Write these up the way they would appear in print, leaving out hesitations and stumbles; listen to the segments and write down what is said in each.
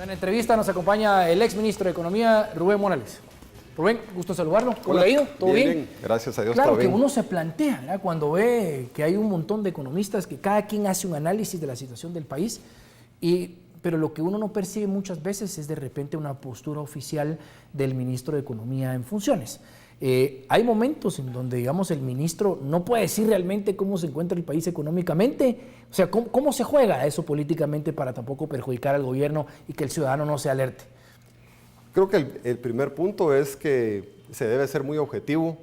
En la entrevista nos acompaña el exministro de Economía, Rubén Morales. Rubén, gusto saludarlo. ¿Cómo le ha ido? ¿Todo bien? Gracias a Dios. Claro todo que bien. uno se plantea, ¿verdad? Cuando ve que hay un montón de economistas que cada quien hace un análisis de la situación del país, pero lo que uno no percibe muchas veces es de repente una postura oficial del ministro de Economía en funciones. Hay momentos en donde, digamos, el ministro no puede decir realmente cómo se encuentra el país económicamente. O sea, ¿cómo se juega eso políticamente para tampoco perjudicar al gobierno y que el ciudadano no se alerte? Creo que el primer punto es que se debe ser muy objetivo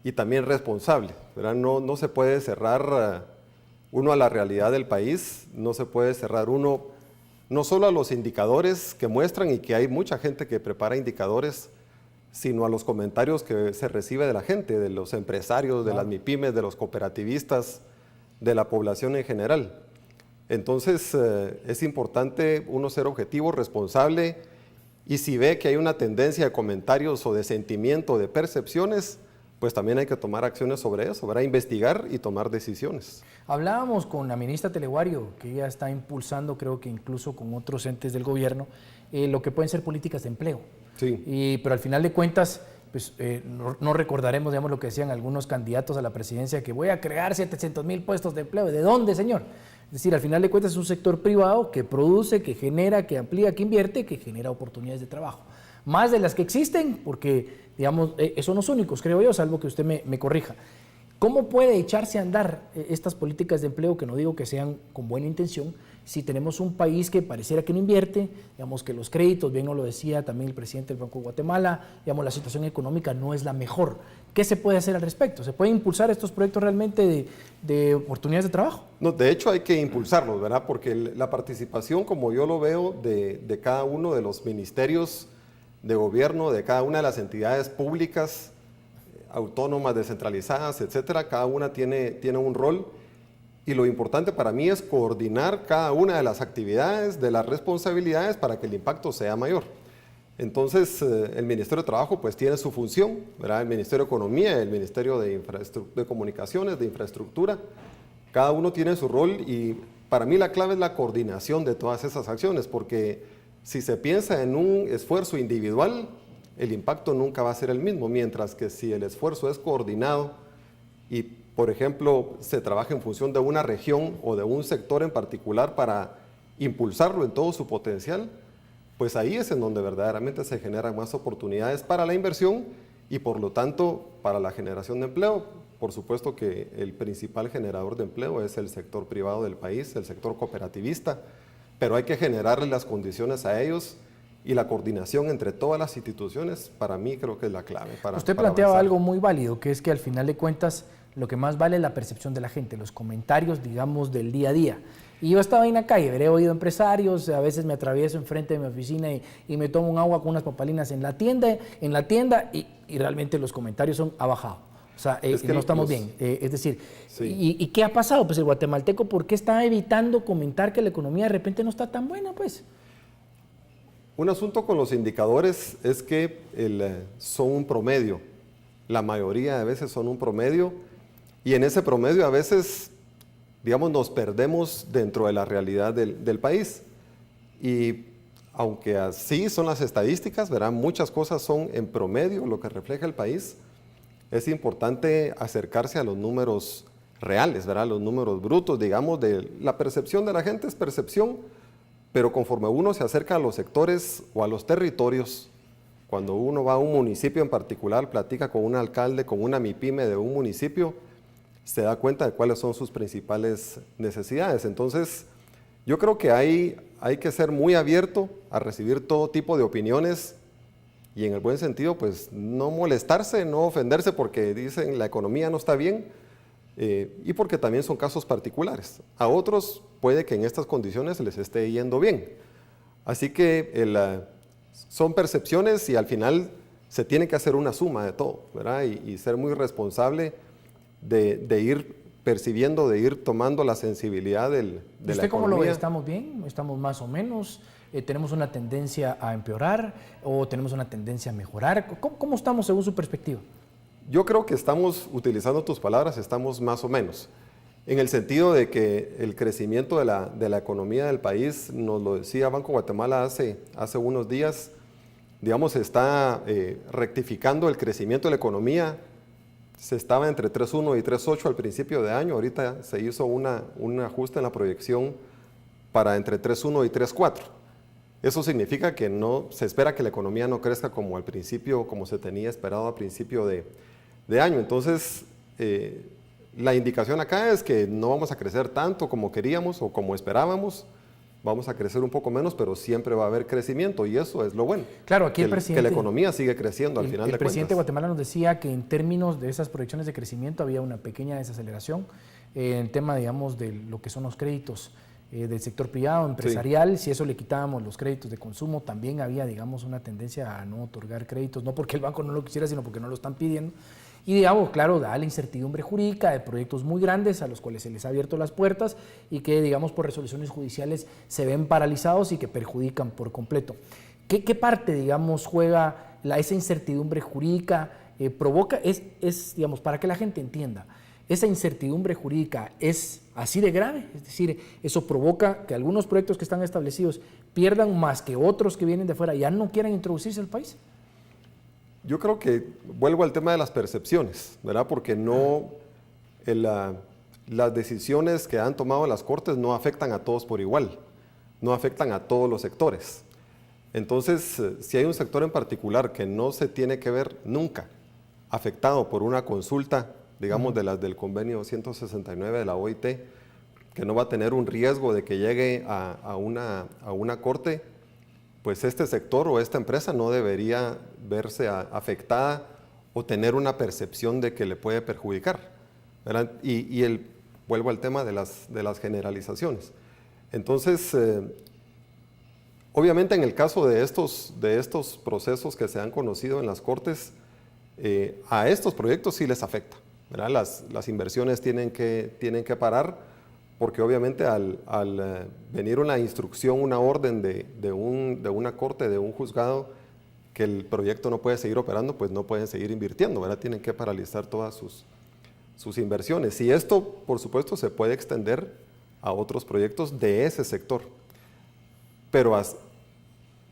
y también responsable, ¿verdad? No se puede cerrar uno a la realidad del país, no se puede cerrar uno no solo a los indicadores que muestran, y que hay mucha gente que prepara indicadores, sino a los comentarios que se recibe de la gente, de los empresarios, de las MIPYMES, de los cooperativistas, de la población en general. Entonces es importante uno ser objetivo, responsable, y si ve que hay una tendencia de comentarios o de sentimiento, de percepciones, pues también hay que tomar acciones sobre eso, ¿verdad? Investigar y tomar decisiones. Hablábamos con la ministra Teleguario, que ella está impulsando, creo que incluso con otros entes del gobierno, lo que pueden ser políticas de empleo. Sí. Pero al final de cuentas, pues, no recordaremos, digamos, lo que decían algunos candidatos a la presidencia, que voy a crear 700,000 puestos de empleo. ¿De dónde, señor? Es decir, al final de cuentas es un sector privado que produce, que genera, que amplía, que invierte, que genera oportunidades de trabajo. Más de las que existen, porque, digamos, son los únicos, creo yo, salvo que usted me corrija. ¿Cómo puede echarse a andar estas políticas de empleo, que no digo que sean con buena intención, si tenemos un país que pareciera que no invierte, digamos que los créditos, bien nos lo decía también el presidente del Banco de Guatemala, digamos, la situación económica no es la mejor? ¿Qué se puede hacer al respecto? ¿Se puede impulsar estos proyectos realmente de oportunidades de trabajo? No, de hecho hay que impulsarlos, ¿verdad? Porque la participación, como yo lo veo, de cada uno de los ministerios de gobierno, de cada una de las entidades públicas, autónomas, descentralizadas, etcétera, cada una tiene un rol, y lo importante para mí es coordinar cada una de las actividades, de las responsabilidades, para que el impacto sea mayor. Entonces, el Ministerio de Trabajo pues tiene su función, ¿verdad? El Ministerio de Economía, el Ministerio de Comunicaciones, de Infraestructura, cada uno tiene su rol, y para mí la clave es la coordinación de todas esas acciones, porque si se piensa en un esfuerzo individual, el impacto nunca va a ser el mismo, mientras que si el esfuerzo es coordinado y, por ejemplo, se trabaja en función de una región o de un sector en particular para impulsarlo en todo su potencial, pues ahí es en donde verdaderamente se generan más oportunidades para la inversión y, por lo tanto, para la generación de empleo. Por supuesto que el principal generador de empleo es el sector privado del país, el sector cooperativista, pero hay que generarle las condiciones a ellos, y la coordinación entre todas las instituciones, para mí, creo que es la clave para Usted planteaba avanzar. algo muy válido, que es que al final de cuentas lo que más vale es la percepción de la gente, los comentarios, digamos, del día a día. Y yo estaba en la calle, he oído empresarios, a veces me atravieso enfrente de mi oficina y me tomo un agua con unas papalinas en la tienda y realmente los comentarios son ha bajado. O sea, es que no estamos bien. Es decir, sí. ¿Y qué ha pasado? Pues el guatemalteco, ¿por qué está evitando comentar que la economía de repente no está tan buena, pues? Un asunto con los indicadores es que son un promedio. La mayoría de veces son un promedio, y en ese promedio a veces, digamos, nos perdemos dentro de la realidad del país. Y aunque así son las estadísticas, ¿verdad? Muchas cosas son en promedio lo que refleja el país. Es importante acercarse a los números reales, ¿verdad? Los números brutos, digamos, de la percepción de la gente es percepción, pero conforme uno se acerca a los sectores o a los territorios, cuando uno va a un municipio en particular, platica con un alcalde, con una MIPYME de un municipio, se da cuenta de cuáles son sus principales necesidades. Entonces, yo creo que hay que ser muy abierto a recibir todo tipo de opiniones, y en el buen sentido, pues no molestarse, no ofenderse porque dicen la economía no está bien, y porque también son casos particulares. A otros puede que en estas condiciones les esté yendo bien. Así que son percepciones, y al final se tiene que hacer una suma de todo, ¿verdad? Y ser muy responsable de ir percibiendo, de ir tomando la sensibilidad de la economía. ¿Usted cómo lo ve? ¿Estamos bien? ¿Estamos más o menos? ¿Tenemos una tendencia a empeorar o tenemos una tendencia a mejorar? ¿Cómo estamos según su perspectiva? Yo creo que estamos, utilizando tus palabras, estamos más o menos. en el sentido de que el crecimiento de la economía del país, nos lo decía Banco Guatemala hace unos días, digamos, está rectificando el crecimiento de la economía. Se estaba entre 3.1 y 3.8 al principio de año, ahorita se hizo un ajuste en la proyección para entre 3.1 y 3.4. Eso significa que no se espera que la economía no crezca como al principio, como se tenía esperado a principio de año. Entonces, la indicación acá es que no vamos a crecer tanto como queríamos o como esperábamos. Vamos a crecer un poco menos, pero siempre va a haber crecimiento y eso es lo bueno. Claro, aquí que la economía sigue creciendo al final de cuentas. El presidente de Guatemala nos decía que en términos de esas proyecciones de crecimiento había una pequeña desaceleración en el tema, digamos, de lo que son los créditos del sector privado, empresarial. Sí. Si eso le quitábamos los créditos de consumo, también había, digamos, una tendencia a no otorgar créditos, no porque el banco no lo quisiera, sino porque no lo están pidiendo. Y digamos, claro, da la incertidumbre jurídica de proyectos muy grandes a los cuales se les ha abierto las puertas y que, digamos, por resoluciones judiciales se ven paralizados y que perjudican por completo. ¿Qué parte, digamos, juega esa incertidumbre jurídica? Provoca, digamos, para que la gente entienda, esa incertidumbre jurídica es así de grave, es decir, eso provoca que algunos proyectos que están establecidos pierdan más que otros que vienen de fuera, ya no quieran introducirse al país. Yo creo que vuelvo al tema de las percepciones, ¿verdad? Porque no, las decisiones que han tomado las Cortes no afectan a todos por igual, no afectan a todos los sectores. Entonces, si hay un sector en particular que no se tiene que ver nunca afectado por una consulta, digamos, de las del convenio 169 de la OIT, que no va a tener un riesgo de que llegue a una corte, pues este sector o esta empresa no debería verse afectada o tener una percepción de que le puede perjudicar, ¿verdad? Vuelvo al tema de las generalizaciones. Entonces, obviamente en el caso de estos procesos que se han conocido en las Cortes, a estos proyectos sí les afecta, ¿verdad? Las inversiones tienen que parar, porque obviamente al venir una instrucción, una orden de una corte, de un juzgado, que el proyecto no puede seguir operando, pues no pueden seguir invirtiendo, ¿verdad? Tienen que paralizar todas sus inversiones. Y esto, por supuesto, se puede extender a otros proyectos de ese sector. Pero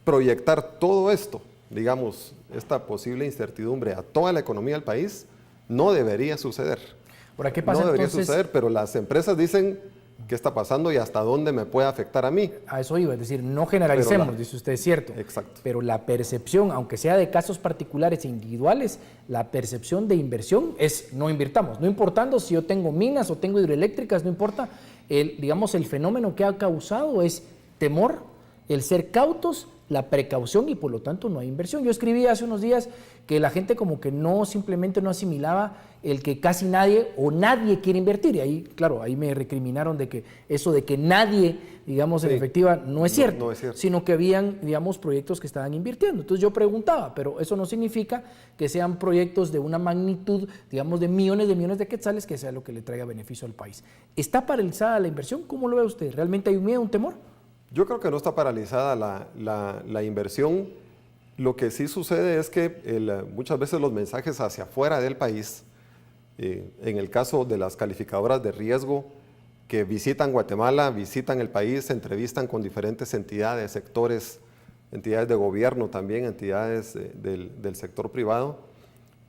proyectar todo esto, digamos, esta posible incertidumbre a toda la economía del país, no debería suceder. ¿Ahora qué pasa? No debería suceder, pero las empresas dicen qué está pasando y hasta dónde me puede afectar a mí. A eso iba, es decir, no generalicemos, dice usted, es cierto. Exacto. Pero la percepción, aunque sea de casos particulares e individuales, la percepción de inversión es no invirtamos, no importando si yo tengo minas o tengo hidroeléctricas, no importa, digamos, el fenómeno que ha causado es temor, el ser cautos, la precaución y por lo tanto no hay inversión. Yo escribí hace unos días que la gente como que simplemente no asimilaba el que casi nadie o nadie quiere invertir. Y ahí, claro, ahí me recriminaron de que eso de que nadie, digamos, en efectiva, no es cierto, no es cierto, sino que habían, digamos, proyectos que estaban invirtiendo. Entonces yo preguntaba, pero eso no significa que sean proyectos de una magnitud, digamos, de millones de quetzales, que sea lo que le traiga beneficio al país. ¿Está paralizada la inversión? ¿Cómo lo ve usted? ¿Realmente hay un miedo, un temor? Yo creo que no está paralizada la inversión. Lo que sí sucede es que muchas veces los mensajes hacia afuera del país, en el caso de las calificadoras de riesgo que visitan Guatemala, visitan el país, se entrevistan con diferentes entidades, sectores, entidades de gobierno también, entidades del sector privado,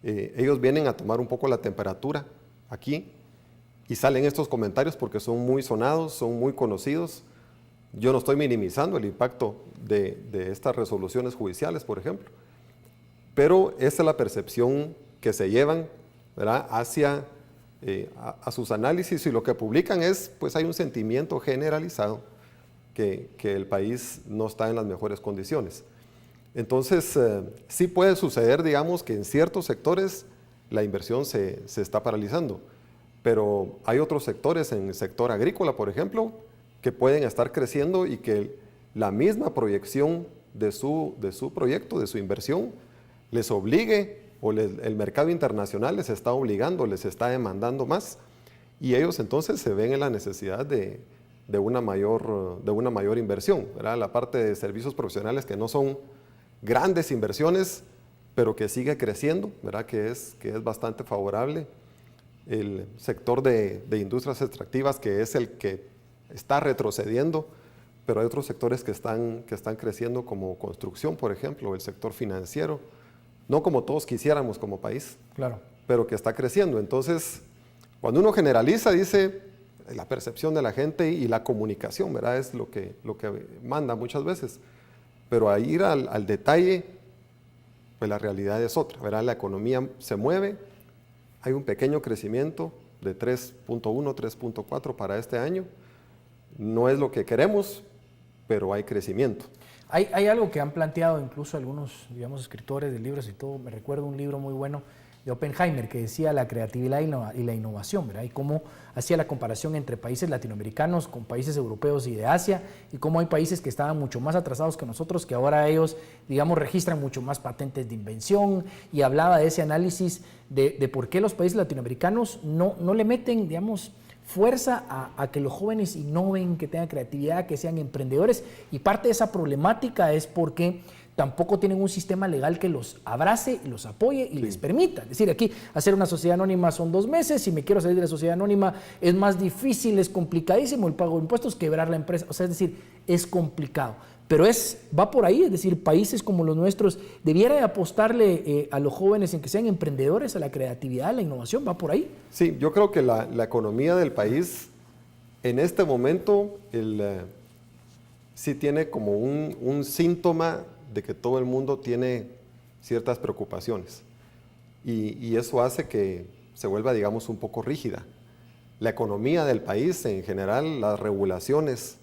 ellos vienen a tomar un poco la temperatura aquí y salen estos comentarios porque son muy sonados, son muy conocidos. Yo no estoy minimizando el impacto de estas resoluciones judiciales, por ejemplo, pero esa es la percepción que se llevan, ¿verdad?, hacia a sus análisis, y lo que publican es, pues hay un sentimiento generalizado que el país no está en las mejores condiciones. Entonces, sí puede suceder, digamos, que en ciertos sectores la inversión se está paralizando, pero hay otros sectores, en el sector agrícola, por ejemplo, que pueden estar creciendo y que la misma proyección de su proyecto, de su inversión, les obligue, o el mercado internacional les está obligando, les está demandando más, y ellos entonces se ven en la necesidad de una mayor inversión, ¿verdad? La parte de servicios profesionales, que no son grandes inversiones, pero que sigue creciendo, ¿verdad?, que es bastante favorable. el sector de industrias extractivas, que es el que está retrocediendo, pero hay otros sectores que están creciendo, como construcción, por ejemplo, el sector financiero, no como todos quisiéramos como país, Claro. pero que está creciendo. Entonces, cuando uno generaliza, dice, la percepción de la gente y la comunicación, ¿verdad? Es lo que manda muchas veces. Pero a ir al detalle, pues la realidad es otra, ¿verdad? La economía se mueve, hay un pequeño crecimiento de 3.1, 3.4 para este año. No es lo que queremos, pero hay crecimiento. Hay algo que han planteado incluso algunos, digamos, escritores de libros y todo. Me recuerdo un libro muy bueno de Oppenheimer que decía la creatividad y la innovación, ¿verdad? Y cómo hacía la comparación entre países latinoamericanos con países europeos y de Asia, y cómo hay países que estaban mucho más atrasados que nosotros, que ahora ellos, digamos, registran mucho más patentes de invención, y hablaba de ese análisis de por qué los países latinoamericanos no le meten, digamos, fuerza a que los jóvenes innoven, que tengan creatividad, que sean emprendedores, y parte de esa problemática es porque tampoco tienen un sistema legal que los abrace y los apoye y les permita. Es decir, aquí hacer una sociedad anónima son 2 meses, si me quiero salir de la sociedad anónima es más difícil, es complicadísimo, el pago de impuestos, quebrar la empresa, o sea, es decir, es complicado. Pero va por ahí, es decir, países como los nuestros debiera de apostarle a los jóvenes en que sean emprendedores, a la creatividad, a la innovación, va por ahí. Sí, yo creo que la economía del país en este momento sí tiene como un síntoma de que todo el mundo tiene ciertas preocupaciones, y eso hace que se vuelva, digamos, un poco rígida. La economía del país en general, las regulaciones,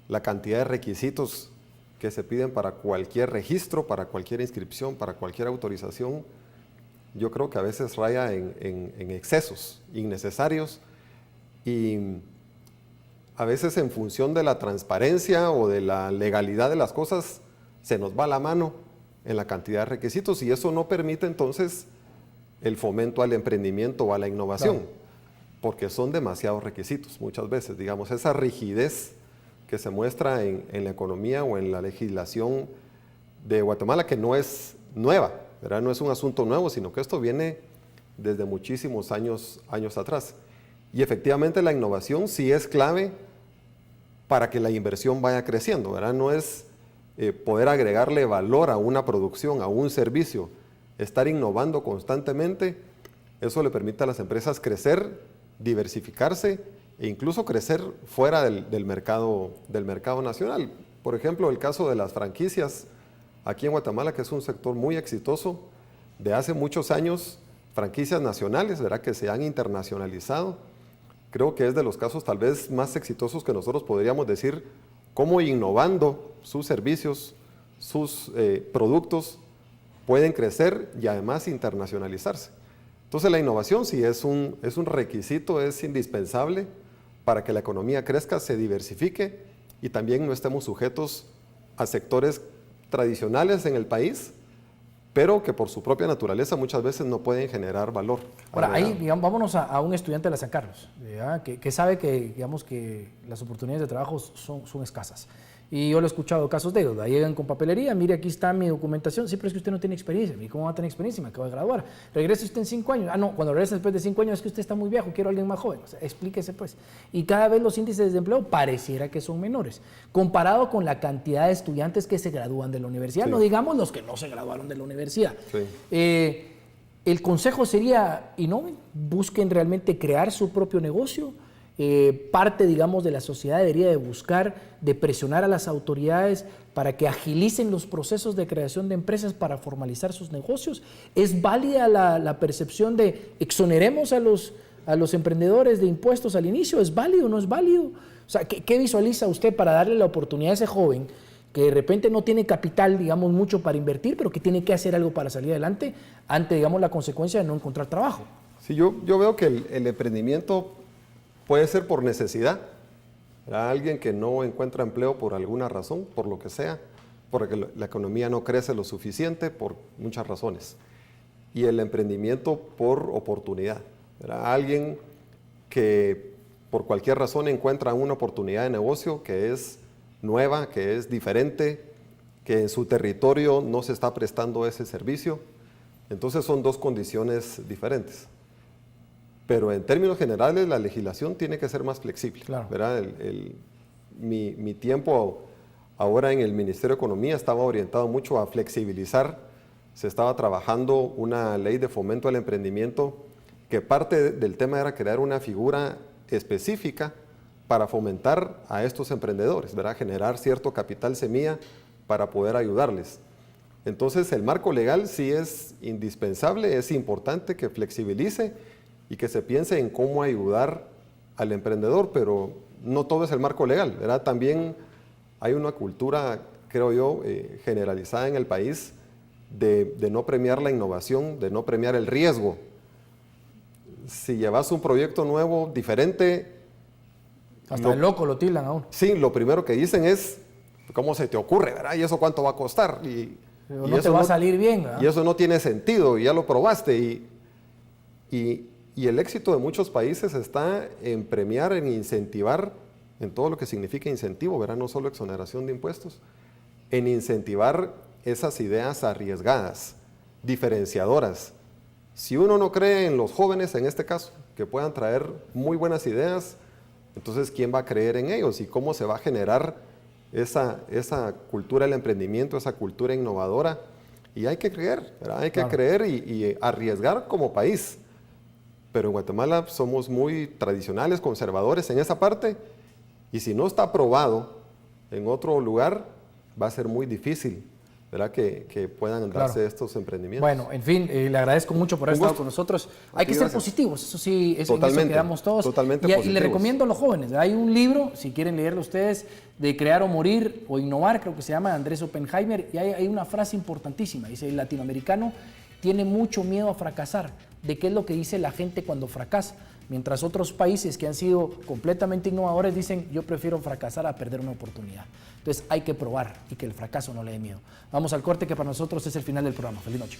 la cantidad de requisitos que se piden para cualquier registro, para cualquier inscripción, para cualquier autorización, yo creo que a veces raya en excesos innecesarios, y a veces en función de la transparencia o de la legalidad de las cosas se nos va la mano en la cantidad de requisitos, y eso no permite entonces el fomento al emprendimiento o a la innovación, claro, porque son demasiados requisitos muchas veces, digamos, esa rigidez que se muestra en la economía o en la legislación de Guatemala, que no es nueva, ¿verdad? No es un asunto nuevo, sino que esto viene desde muchísimos años atrás. Y efectivamente la innovación sí es clave para que la inversión vaya creciendo, ¿verdad? No es poder agregarle valor a una producción, a un servicio, estar innovando constantemente. Eso le permite a las empresas crecer, diversificarse e incluso crecer fuera del mercado nacional. Por ejemplo, el caso de las franquicias aquí en Guatemala, que es un sector muy exitoso de hace muchos años, franquicias nacionales, ¿verdad?, que se han internacionalizado. Creo que es de los casos tal vez más exitosos que nosotros podríamos decir, cómo innovando sus servicios, sus productos, pueden crecer y además internacionalizarse. Entonces la innovación sí es un requisito, es indispensable para que la economía crezca, se diversifique y también no estemos sujetos a sectores tradicionales en el país, pero que por su propia naturaleza muchas veces no pueden generar valor. Ahora, ahí, digamos, vámonos a un estudiante de la San Carlos, que sabe que, digamos, que las oportunidades de trabajo son escasas. Y yo lo he escuchado casos de ellos, llegan con papelería, mire, aquí está mi documentación, sí, pero es que usted no tiene experiencia. ¿Y cómo va a tener experiencia? Me acabo de graduar. Regrese usted en 5 años. Ah, no, cuando regrese después de 5 años es que usted está muy viejo, quiero a alguien más joven. O sea, explíquese pues. Y cada vez los índices de desempleo pareciera que son menores, comparado con la cantidad de estudiantes que se gradúan de la universidad, sí, no digamos los que no se graduaron de la universidad. Sí. El consejo sería, innoven, busquen realmente crear su propio negocio. Parte, digamos, de la sociedad debería de buscar, de presionar a las autoridades para que agilicen los procesos de creación de empresas para formalizar sus negocios. ¿Es válida la percepción de exoneremos a los emprendedores de impuestos al inicio? ¿Es válido o no es válido? O sea, ¿qué visualiza usted para darle la oportunidad a ese joven que de repente no tiene capital, digamos, mucho para invertir, pero que tiene que hacer algo para salir adelante ante, digamos, la consecuencia de no encontrar trabajo? Sí, yo veo que el emprendimiento puede ser por necesidad, a alguien que no encuentra empleo por alguna razón, por lo que sea, porque la economía no crece lo suficiente, por muchas razones. Y el emprendimiento por oportunidad, alguien que por cualquier razón encuentra una oportunidad de negocio que es nueva, que es diferente, que en su territorio no se está prestando ese servicio. Entonces son dos condiciones diferentes. pero en términos generales la legislación tiene que ser más flexible. Claro. ¿Verdad? Mi tiempo ahora en el Ministerio de Economía estaba orientado mucho a flexibilizar. Se estaba trabajando una ley de fomento al emprendimiento que parte del tema era crear una figura específica para fomentar a estos emprendedores, ¿verdad? Generar cierto capital semilla para poder ayudarles. Entonces el marco legal sí es indispensable, es importante que flexibilice y que se piense en cómo ayudar al emprendedor, pero no todo es el marco legal, ¿verdad? También hay una cultura, creo yo, generalizada en el país de no premiar la innovación, de no premiar el riesgo. Si llevas un proyecto nuevo, diferente... Hasta el loco lo tildan aún. Sí, lo primero que dicen es, ¿cómo se te ocurre, verdad? ¿Y eso cuánto va a costar? Y no te va a salir bien, ¿verdad? Y eso no tiene sentido, y ya lo probaste. Y el éxito de muchos países está en premiar, en incentivar, en todo lo que significa incentivo, ¿verdad? No solo exoneración de impuestos, en incentivar esas ideas arriesgadas, diferenciadoras. Si uno no cree en los jóvenes, en este caso, que puedan traer muy buenas ideas, entonces, ¿quién va a creer en ellos? ¿Y cómo se va a generar esa cultura del emprendimiento, esa cultura innovadora? Y hay que creer, ¿verdad? Hay que creer y arriesgar como país. Pero en Guatemala somos muy tradicionales, conservadores en esa parte, y si no está aprobado en otro lugar, va a ser muy difícil, ¿verdad? Que puedan darse estos emprendimientos. Bueno, en fin, le agradezco mucho por haber estado con nosotros. Hay que ser positivos, eso sí, eso quedamos todos. Totalmente y le recomiendo a los jóvenes, hay un libro, si quieren leerlo ustedes, de Crear o Morir o Innovar, creo que se llama, de Andrés Oppenheimer, y hay una frase importantísima, dice: el latinoamericano tiene mucho miedo a fracasar. ¿De qué es lo que dice la gente cuando fracasa? Mientras otros países que han sido completamente innovadores dicen: yo prefiero fracasar a perder una oportunidad. Entonces hay que probar y que el fracaso no le dé miedo. Vamos al corte, que para nosotros es el final del programa. Feliz noche.